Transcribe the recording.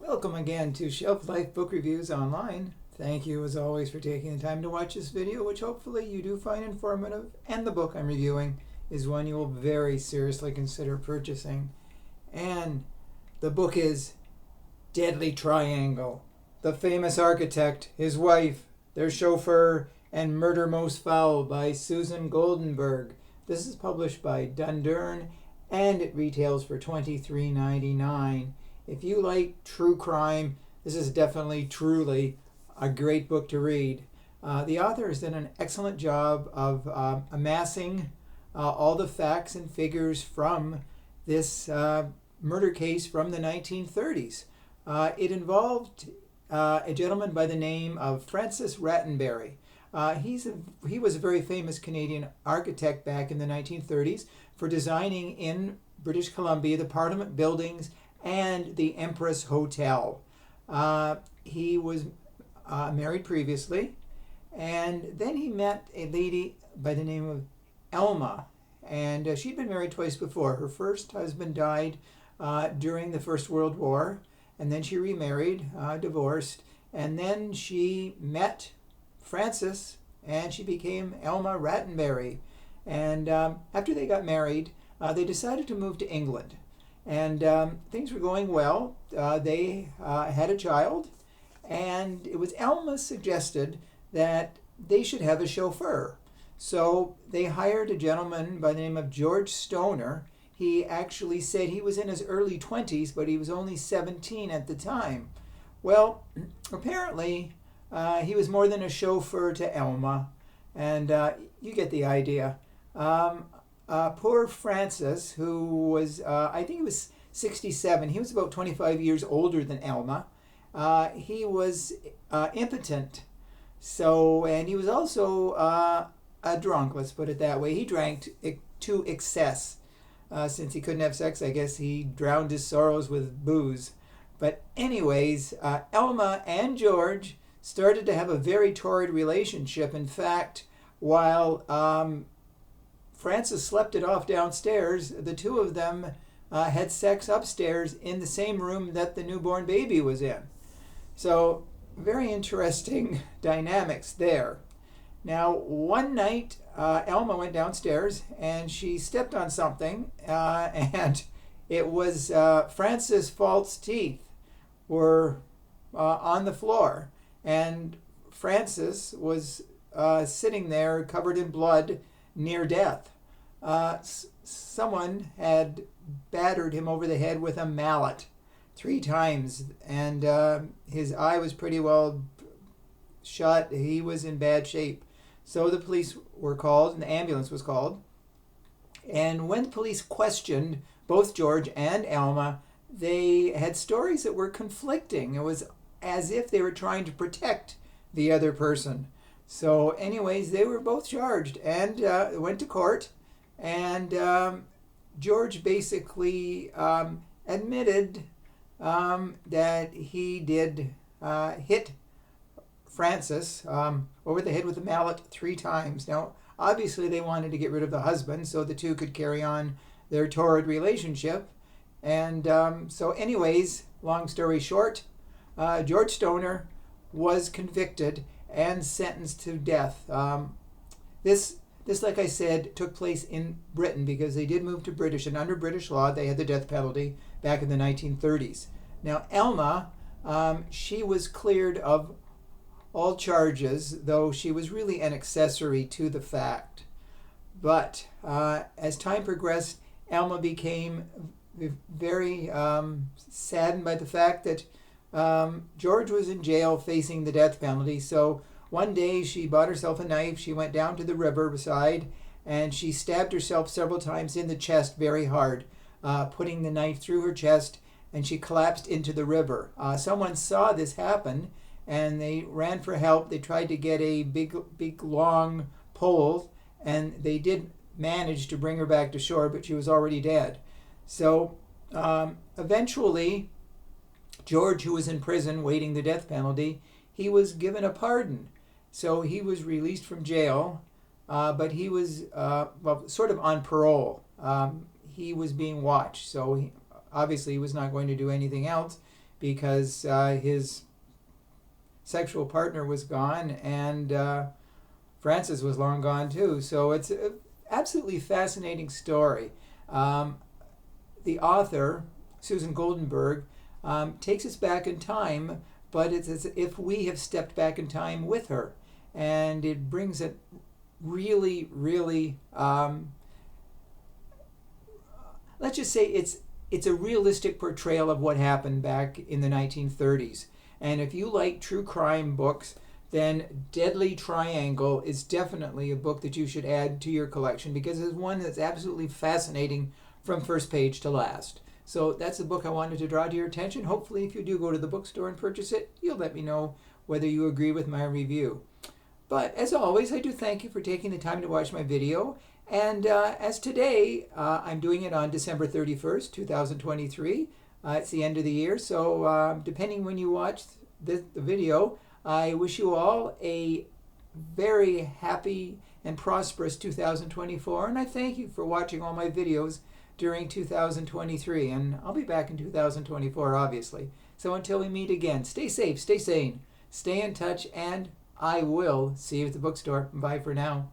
Welcome again to Shelf Life Book Reviews Online. Thank you as always for taking the time to watch this video, which hopefully you do find informative, and the book I'm reviewing is one you will very seriously consider purchasing. And the book is Deadly Triangle: The Famous Architect, His Wife, Their Chauffeur, and Murder Most Foul by Susan Goldenberg. This is published by Dundurn and it retails for $23.99. If you like true crime, this is definitely, truly a great book to read. The author has done an excellent job of amassing all the facts and figures from this murder case from the 1930s. It involved a gentleman by the name of Francis Rattenbury. He was a very famous Canadian architect back in the 1930s for designing in British Columbia the Parliament buildings and the Empress Hotel. He was married previously, and then he met a lady by the name of Elma, and she'd been married twice before. Her first husband died during the First World War, and then she remarried, divorced, and then she met Francis, and she became Elma Rattenbury. And after they got married, they decided to move to England. And things were going well. They had a child, and it was Elma suggested that they should have a chauffeur. So they hired a gentleman by the name of George Stoner. He actually said he was in his early 20s, but he was only 17 at the time. Well, apparently he was more than a chauffeur to Elma, and you get the idea. Poor Francis, who was, I think he was 67, he was about 25 years older than Elma. He was impotent. So, and he was also a drunk, let's put it that way. He drank to excess. Since he couldn't have sex, I guess he drowned his sorrows with booze. But anyways, Elma and George started to have a very torrid relationship. In fact, while Francis slept it off downstairs, the two of them had sex upstairs in the same room that the newborn baby was in. So, very interesting dynamics there. Now, one night, Elma went downstairs and she stepped on something, and it was Francis' false teeth were on the floor. And Francis was sitting there covered in blood, near death. Someone had battered him over the head with a mallet 3 times, and his eye was pretty well shut. He was in bad shape. So the police were called, and the ambulance was called. And when the police questioned both George and Elma, they had stories that were conflicting. It was as if they were trying to protect the other person. So anyways, they were both charged and went to court. And George basically admitted that he did hit Francis over the head with a mallet 3 times. Now, obviously they wanted to get rid of the husband so the two could carry on their torrid relationship. And so anyways, long story short, George Stoner was convicted and sentenced to death. This, like I said, took place in Britain because they did move to British, and under British law, they had the death penalty back in the 1930s. Now, Elma, she was cleared of all charges, though she was really an accessory to the fact. But as time progressed, Elma became very saddened by the fact that George was in jail facing the death penalty. So one day she bought herself a knife. She went down to the riverside and she stabbed herself several times in the chest very hard, putting the knife through her chest, and she collapsed into the river. Someone saw this happen and they ran for help. They tried to get a big long pole, and they did manage to bring her back to shore, but she was already dead. So eventually, George, who was in prison waiting the death penalty, he was given a pardon. So he was released from jail, but he was sort of on parole. He was being watched, so obviously he was not going to do anything else because his sexual partner was gone, and Frances was long gone too. So it's an absolutely fascinating story. The author, Susan Goldenberg, takes us back in time, but it's as if we have stepped back in time with her. And it brings it really, really, let's just say it's a realistic portrayal of what happened back in the 1930s. And if you like true crime books, then Deadly Triangle is definitely a book that you should add to your collection, because it's one that's absolutely fascinating from first page to last. So that's the book I wanted to draw to your attention. Hopefully, if you do go to the bookstore and purchase it, you'll let me know whether you agree with my review. But as always, I do thank you for taking the time to watch my video. And as today, I'm doing it on December 31st, 2023. It's the end of the year, so depending when you watch the video, I wish you all a very happy and prosperous 2024, and I thank you for watching all my videos during 2023, and I'll be back in 2024, obviously. So until we meet again, stay safe, stay sane, stay in touch, and I will see you at the bookstore. Bye for now.